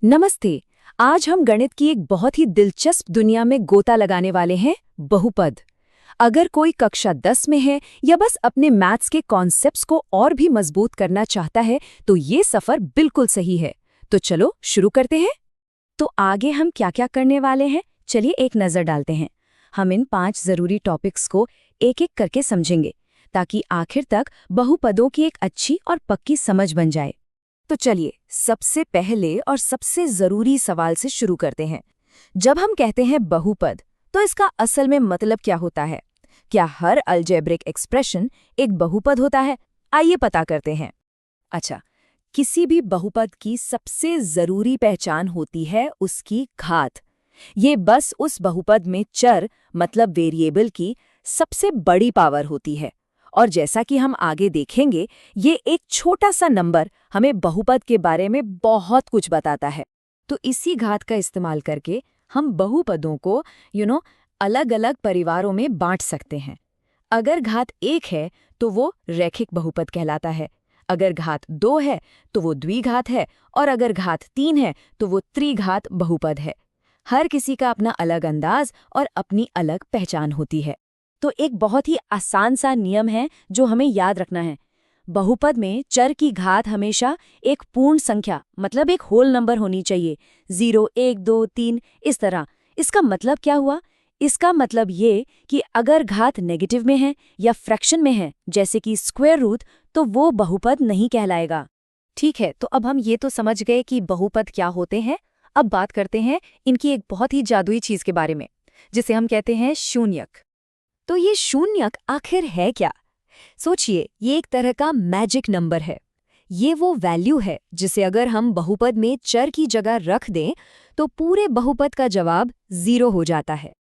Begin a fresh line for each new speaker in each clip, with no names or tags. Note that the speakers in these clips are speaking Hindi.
नमस्ते। आज हम गणित की एक बहुत ही दिलचस्प दुनिया में गोता लगाने वाले हैं, बहुपद। अगर कोई कक्षा 10 में है या बस अपने मैथ्स के कॉन्सेप्ट्स को और भी मजबूत करना चाहता है तो ये सफर बिल्कुल सही है। तो चलो शुरू करते हैं। तो आगे हम क्या क्या करने वाले हैं, चलिए एक नज़र डालते हैं। हम इन 5 ज़रूरी टॉपिक्स को एक एक करके समझेंगे ताकि आखिर तक बहुपदों की एक अच्छी और पक्की समझ बन जाए। तो चलिए सबसे पहले और सबसे ज़रूरी सवाल से शुरू करते हैं। जब हम कहते हैं बहुपद तो इसका असल में मतलब क्या होता है? क्या हर अलजेब्रिक एक्सप्रेशन एक बहुपद होता है? आइए पता करते हैं। अच्छा, किसी भी बहुपद की सबसे ज़रूरी पहचान होती है उसकी घात। ये बस उस बहुपद में चर मतलब वेरिएबल की सबसे बड़ी पावर होती है। और जैसा कि हम आगे देखेंगे, ये एक छोटा सा नंबर हमें बहुपद के बारे में बहुत कुछ बताता है। तो इसी घात का इस्तेमाल करके हम बहुपदों को अलग अलग परिवारों में बांट सकते हैं। अगर घात 1 है तो वो रैखिक बहुपद कहलाता है, अगर घात 2 है तो वो द्विघात है, और अगर घात 3 है तो वो त्रिघात बहुपद है। हर किसी का अपना अलग अंदाज और अपनी अलग पहचान होती है। तो एक बहुत ही आसान सा नियम है जो हमें याद रखना है। बहुपद में चर की घात हमेशा एक पूर्ण संख्या मतलब एक होल नंबर होनी चाहिए। 0, 1, 2, 3 इस तरह। इसका मतलब क्या हुआ? इसका मतलब ये कि अगर घात नेगेटिव में है या फ्रैक्शन में है जैसे कि स्क्वायर रूट, तो वो बहुपद नहीं कहलाएगा। ठीक है, तो अब हम ये तो समझ गए कि बहुपद क्या होते हैं। अब बात करते हैं इनकी एक बहुत ही जादुई चीज के बारे में, जिसे हम कहते हैं शून्यक। तो ये शून्यक आखिर है क्या? सोचिए, ये एक तरह का मैजिक नंबर है। ये वो वैल्यू है जिसे अगर हम बहुपद में चर की जगह रख दें तो पूरे बहुपद का जवाब 0 हो जाता है।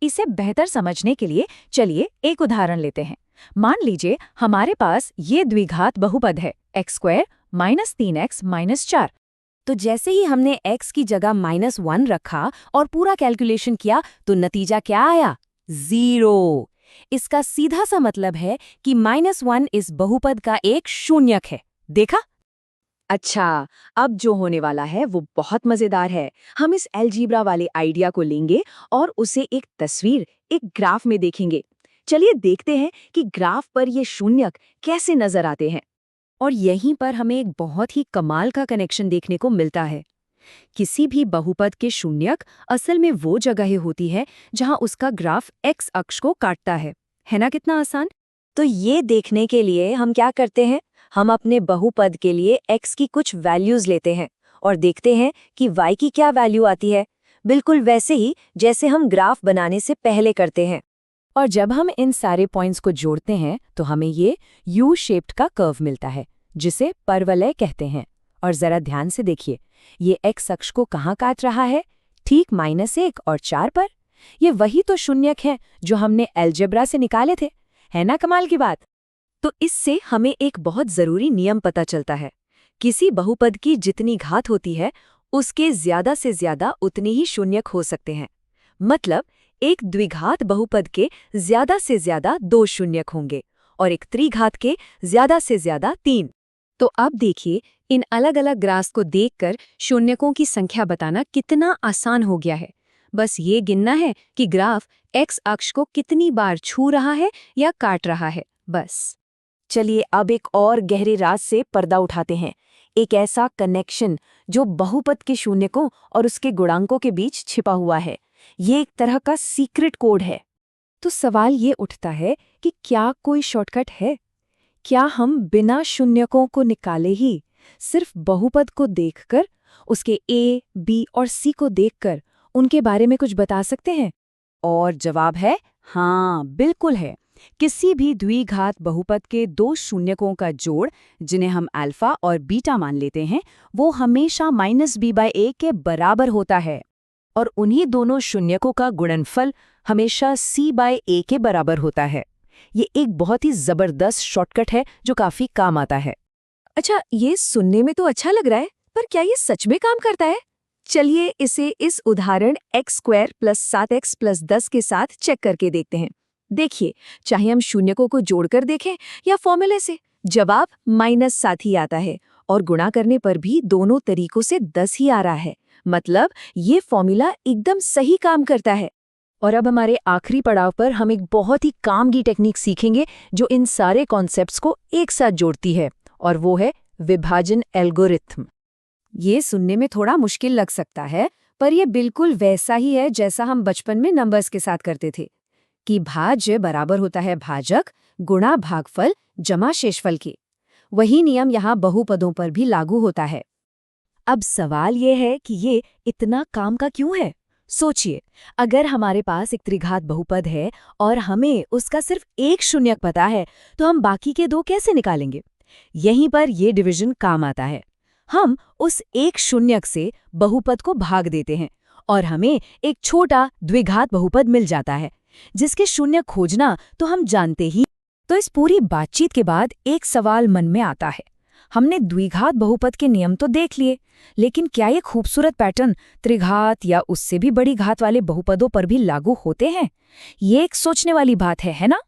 इसे बेहतर समझने के लिए चलिए एक उदाहरण लेते हैं। मान लीजिए हमारे पास ये द्विघात बहुपद है x² - 3x - 4। तो जैसे ही हमने x की जगह -1 रखा और पूरा कैलकुलेशन किया तो नतीजा क्या आया? 0। इसका सीधा सा मतलब है कि -1 इस बहुपद का एक शून्यक है। देखा? अच्छा, अब जो होने वाला है वो बहुत मजेदार है। हम इस अलजेब्रा वाले आइडिया को लेंगे और उसे एक तस्वीर, एक ग्राफ में देखेंगे। चलिए देखते हैं कि ग्राफ पर ये शून्यक कैसे नजर आते हैं। और यहीं पर हमें एक बहुत ही कमाल का कनेक्शन देखने को मिलता है। किसी भी बहुपद के शून्यक असल में वो जगह होती है जहां उसका ग्राफ एक्स अक्ष को काटता है ना? कितना आसान। तो ये देखने के लिए हम क्या करते हैं, हम अपने बहुपद के लिए x की कुछ वैल्यूज लेते हैं और देखते हैं कि y की क्या वैल्यू आती है, बिल्कुल वैसे ही जैसे हम ग्राफ बनाने से पहले करते हैं। और जब हम इन सारे पॉइंट्स को जोड़ते हैं तो हमें ये यू शेप्ड का कर्व मिलता है जिसे परवलय कहते हैं। और जरा ध्यान से देखिए, ये x अक्ष को कहाँ काट रहा है? ठीक -1 और 4 पर। ये वही तो शून्यक है जो हमने अलजेब्रा से निकाले थे, है ना कमाल की बात? तो इससे हमें एक बहुत जरूरी नियम पता चलता है। किसी बहुपद की जितनी घात होती है उसके ज्यादा से ज्यादा उतने ही शून्यक हो सकते हैं। मतलब एक द्विघात बहुपद के ज्यादा से ज्यादा 2 शून्यक होंगे और एक त्रिघात के ज्यादा से ज्यादा 3। तो अब देखिए, इन अलग अलग ग्राफ्स को देखकर शून्यकों की संख्या बताना कितना आसान हो गया है। बस ये गिनना है कि ग्राफ एक्स अक्ष को कितनी बार छू रहा है या काट रहा है, बस। चलिए अब एक और गहरे राज से पर्दा उठाते हैं। एक ऐसा कनेक्शन जो बहुपद के शून्यकों और उसके गुणांकों के बीच छिपा हुआ है। ये एक तरह का सीक्रेट कोड है। तो सवाल ये उठता है कि क्या कोई शॉर्टकट है? क्या हम बिना शून्यकों को निकाले ही सिर्फ बहुपद को देखकर, उसके ए, बी और सी को देखकर उनके बारे में कुछ बता सकते हैं? और जवाब है हाँ, बिल्कुल है। किसी भी द्विघात बहुपद के 2 शून्यकों का जोड़, जिन्हें हम अल्फा और बीटा मान लेते हैं, वो हमेशा -b/a के बराबर होता है। और उन्हीं दोनों शून्यकों का गुणनफल हमेशा c/a के बराबर होता है। ये एक बहुत ही जबरदस्त शॉर्टकट है जो काफी काम आता है। अच्छा, ये सुनने में तो अच्छा लग रहा है, पर क्या ये सच में काम करता है? चलिए इसे इस उदाहरण x² + 7x + 10 के साथ चेक करके देखते हैं। देखिए, चाहे हम शून्यकों को जोड़कर देखें या फॉर्मूले से, जवाब -7 ही आता है और गुणा करने पर भी दोनों तरीकों से 10 ही आ रहा है। मतलब ये फॉर्मूला एकदम सही काम करता है। और अब हमारे आखिरी पड़ाव पर हम एक बहुत ही कामगी टेक्निक सीखेंगे जो इन सारे कॉन्सेप्ट्स को एक साथ जोड़ती है, और वो है विभाजन एल्गोरिथम। ये सुनने में थोड़ा मुश्किल लग सकता है, पर यह बिल्कुल वैसा ही है जैसा हम बचपन में नंबर्स के साथ करते थे कि भाज्य बराबर होता है भाजक गुणा भागफल जमा शेषफल के। वही नियम यहाँ बहुपदों पर भी लागू होता है। अब सवाल ये है कि ये इतना काम का क्यों है? सोचिए, अगर हमारे पास एक त्रिघात बहुपद है और हमें उसका सिर्फ एक शून्यक पता है, तो हम बाकी के दो कैसे निकालेंगे? यहीं पर ये डिवीजन काम आता है। हम उस एक शून्यक से बहुपद को भाग देते हैं और हमें एक छोटा द्विघात बहुपद मिल जाता है, जिसके शून्य खोजना तो हम जानते ही। तो इस पूरी बातचीत के बाद एक सवाल मन में आता है। हमने द्विघात बहुपद के नियम तो देख लिए, लेकिन क्या ये खूबसूरत पैटर्न त्रिघात या उससे भी बड़ी घात वाले बहुपदों पर भी लागू होते हैं? ये एक सोचने वाली बात है ना?